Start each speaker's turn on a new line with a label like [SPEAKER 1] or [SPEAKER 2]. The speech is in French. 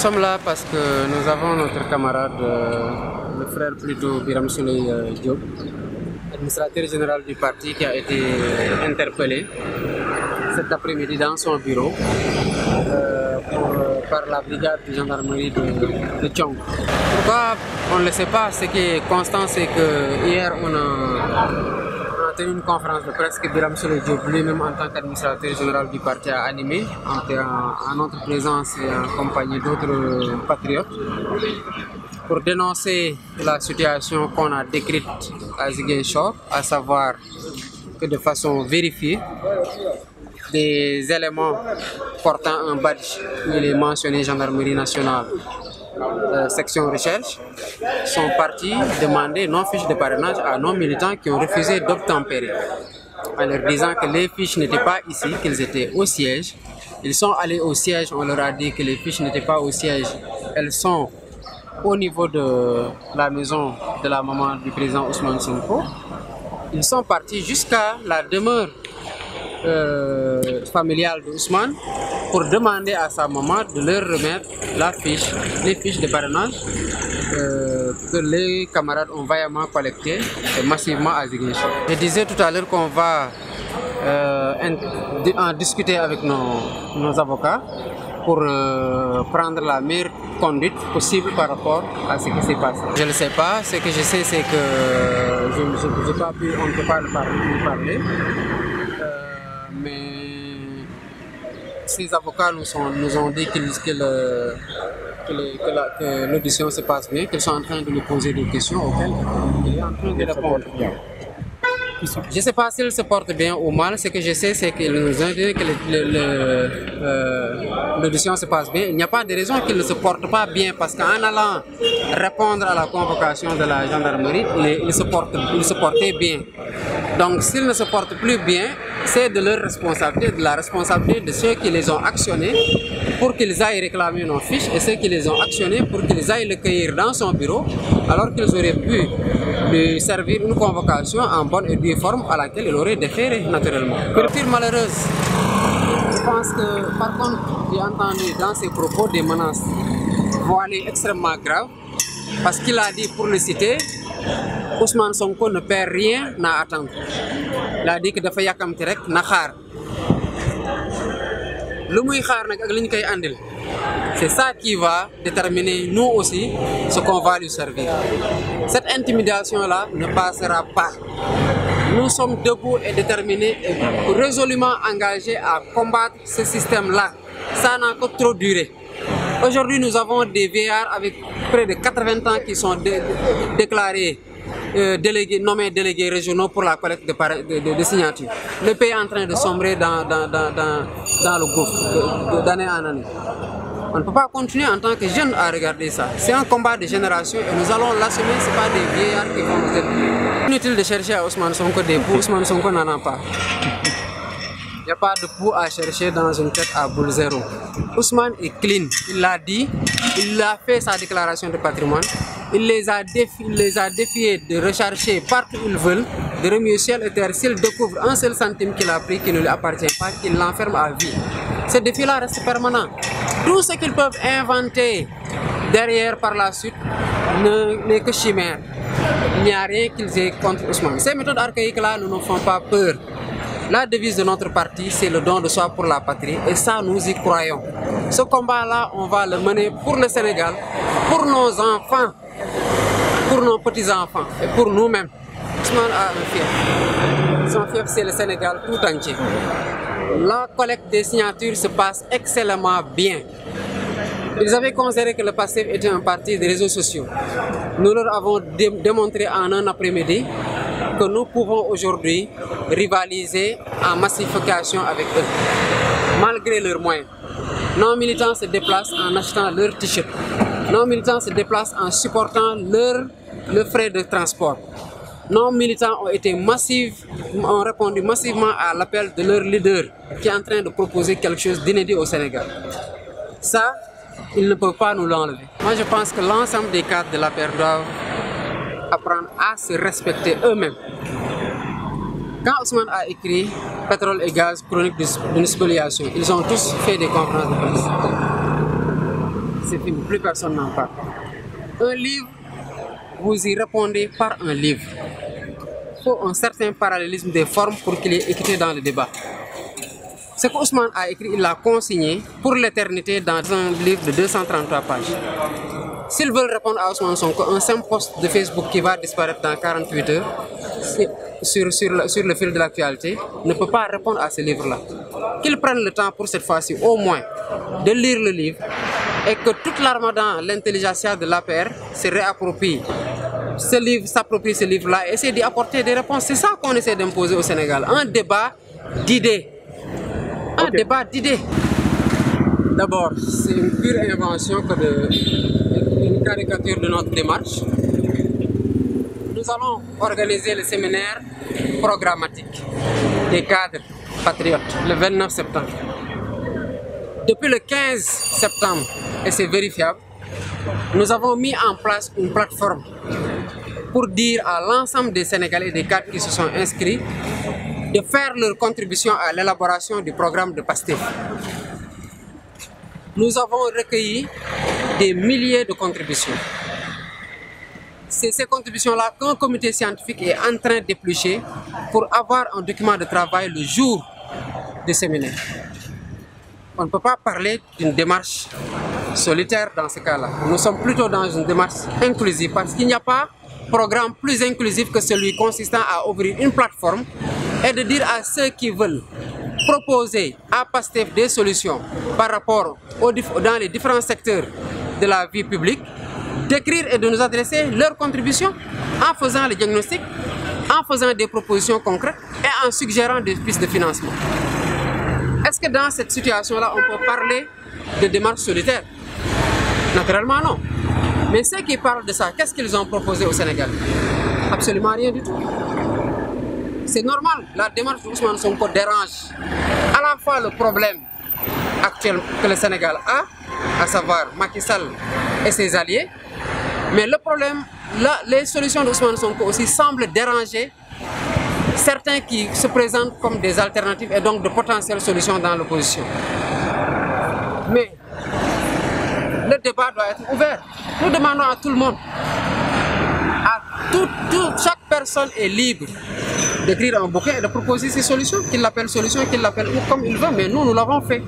[SPEAKER 1] sommes là parce que nous avons notre camarade, le frère plutôt Biram Souleye Diop, administrateur général du parti, qui a été interpellé cet après-midi dans son bureau par la brigade de gendarmerie de Thiong. Pourquoi on ne le sait pas? Ce qui est constant, c'est que hier on a tenu une conférence de presse que Biram Souleye Diop lui-même en tant qu'administrateur général du parti a animé en notre présence et en compagnie d'autres patriotes pour dénoncer la situation qu'on a décrite à Ziguinchor, à savoir que de façon vérifiée, des éléments portant un badge, il est mentionné gendarmerie nationale, section recherche, sont partis demander non fiches de parrainage à nos militants qui ont refusé d'obtempérer, en leur disant que les fiches n'étaient pas ici, qu'ils étaient au siège. Ils sont allés au siège, on leur a dit que les fiches n'étaient pas au siège, elles sont au niveau de la maison de la maman du président Ousmane Sonko. Ils sont partis jusqu'à la demeure familiale d'Ousmane pour demander à sa maman de leur remettre les fiches de parrainage que les camarades ont vaillamment collectées massivement à Ziguinchor. Je disais tout à l'heure qu'on va en discuter avec nos avocats pour prendre la meilleure conduite possible par rapport à ce qui s'est passé. Je ne le sais pas, ce que je sais c'est que on ne peut pas lui parler. Mais ces avocats nous ont dit que l'audition se passe bien, qu'ils sont en train de lui poser des questions auxquelles il est en train de répondre. Je ne sais pas s'il se porte bien ou mal. Ce que je sais, c'est qu'il nous a dit que l'audition se passe bien. Il n'y a pas de raison qu'il ne se porte pas bien, parce qu'en allant répondre à la convocation de la gendarmerie, il se portait bien. Donc s'il ne se porte plus bien, c'est de leur responsabilité, de la responsabilité de ceux qui les ont actionnés pour qu'ils aillent réclamer nos fiches, et ceux qui les ont actionnés pour qu'ils aillent le cueillir dans son bureau, alors qu'ils auraient pu lui servir une convocation en bonne et due forme à laquelle il aurait déféré naturellement. Rupture malheureuse. Je pense que par contre, j'ai entendu dans ses propos des menaces voilées extrêmement graves, parce qu'il a dit, pour le citer, Ousmane Sonko ne perd rien à attendre. Il a dit que dafa yakamti rek na xaar. Lu muy xaar nak ak liñ koy andil. C'est ça qui va déterminer nous aussi ce qu'on va lui servir. Cette intimidation-là ne passera pas. Nous sommes debout et déterminés et résolument engagés à combattre ce système-là. Ça n'a que trop duré. Aujourd'hui, nous avons des vieillards avec près de 80 ans qui sont déclarés nommés délégués régionaux pour la collecte de signatures. Le pays est en train de sombrer dans le gouffre d'année en année. On ne peut pas continuer en tant que jeunes à regarder ça. C'est un combat de génération et nous allons l'assumer. Ce n'est pas des vieillards qui vont nous aider. Inutile de chercher à Ousmane Sonko des poux. Ousmane Sonko n'en a pas. Il n'y a pas de poux à chercher dans une tête à boule zéro. Ousmane est clean. Il l'a dit. Il a fait sa déclaration de patrimoine. Il les a défiés de rechercher partout où ils veulent, de remuer ciel et terre. S'il découvre un seul centime qu'il a pris qui ne lui appartient pas, qu'il l'enferme à vie. Ce défi-là reste permanent. Tout ce qu'ils peuvent inventer derrière par la suite n'est que chimère. Il n'y a rien qu'ils aient contre Ousmane. Ces méthodes archaïques-là ne nous font pas peur. La devise de notre parti, c'est le don de soi pour la patrie, et ça, nous y croyons. Ce combat-là, on va le mener pour le Sénégal, pour nos enfants, pour nos petits-enfants et pour nous-mêmes. Ousmane a un fief. Son fief, c'est le Sénégal tout entier. La collecte des signatures se passe excellemment bien. Ils avaient considéré que le PASTEF était un parti de réseaux sociaux. Nous leur avons démontré en un après-midi que nous pouvons aujourd'hui rivaliser en massification avec eux, malgré leurs moyens. Nos militants se déplacent en achetant leurs t-shirts. Nos militants se déplacent en supportant le frais de transport. Nos militants ont répondu massivement à l'appel de leur leader qui est en train de proposer quelque chose d'inédit au Sénégal. Ça, ils ne peuvent pas nous l'enlever. Moi, je pense que l'ensemble des cadres de l'APR doivent apprendre à se respecter eux-mêmes. Quand Ousmane a écrit Pétrole et gaz, chronique d'une spoliation, ils ont tous fait des conférences de presse. c'est fini, plus personne n'en parle. Un livre, vous y répondez par un livre. Il faut un certain parallélisme des formes pour qu'il y ait équité dans le débat. Ce qu'Ousmane a écrit, il l'a consigné pour l'éternité dans un livre de 233 pages. S'ils veulent répondre à Ousmane Sonko, un simple post de Facebook qui va disparaître dans 48 heures sur le fil de l'actualité ne peut pas répondre à ce livre-là. Qu'ils prennent le temps pour cette fois-ci au moins de lire le livre et que toute l'armada, l'intelligentsia de l'APR se réapproprie ce livre, s'approprie ce livre-là et essaie d'y apporter des réponses. C'est ça qu'on essaie d'imposer au Sénégal. Un débat d'idées. Un débat d'idées. D'abord, c'est une pure invention une caricature de notre démarche. Nous allons organiser le séminaire programmatique des cadres patriotes le 29 septembre. Depuis le 15 septembre, et c'est vérifiable, nous avons mis en place une plateforme pour dire à l'ensemble des Sénégalais et des cadres qui se sont inscrits de faire leur contribution à l'élaboration du programme de PASTEF. Nous avons recueilli des milliers de contributions. C'est ces contributions-là qu'un comité scientifique est en train d'éplucher pour avoir un document de travail le jour du séminaire. On ne peut pas parler d'une démarche solitaire dans ce cas-là. Nous sommes plutôt dans une démarche inclusive parce qu'il n'y a pas de programme plus inclusif que celui consistant à ouvrir une plateforme et de dire à ceux qui veulent proposer à PASTEF des solutions par rapport dans les différents secteurs de la vie publique, d'écrire et de nous adresser leurs contributions en faisant le diagnostic, en faisant des propositions concrètes et en suggérant des pistes de financement. Est-ce que dans cette situation-là, on peut parler de démarche solitaire? Naturellement non. Mais ceux qui parlent de ça, qu'est-ce qu'ils ont proposé au Sénégal? Absolument rien du tout. C'est normal, la démarche d'Ousmane Sonko dérange à la fois le problème actuel que le Sénégal a, à savoir Macky Sall et ses alliés, mais le problème, les solutions d'Ousmane Sonko aussi semblent déranger certains qui se présentent comme des alternatives et donc de potentielles solutions dans l'opposition. Mais le débat doit être ouvert. Nous demandons à tout le monde, chaque personne est libre d'écrire un bouquin et de proposer ses solutions, qu'il l'appelle solution, qu'il l'appelle comme il veut, mais nous l'avons fait.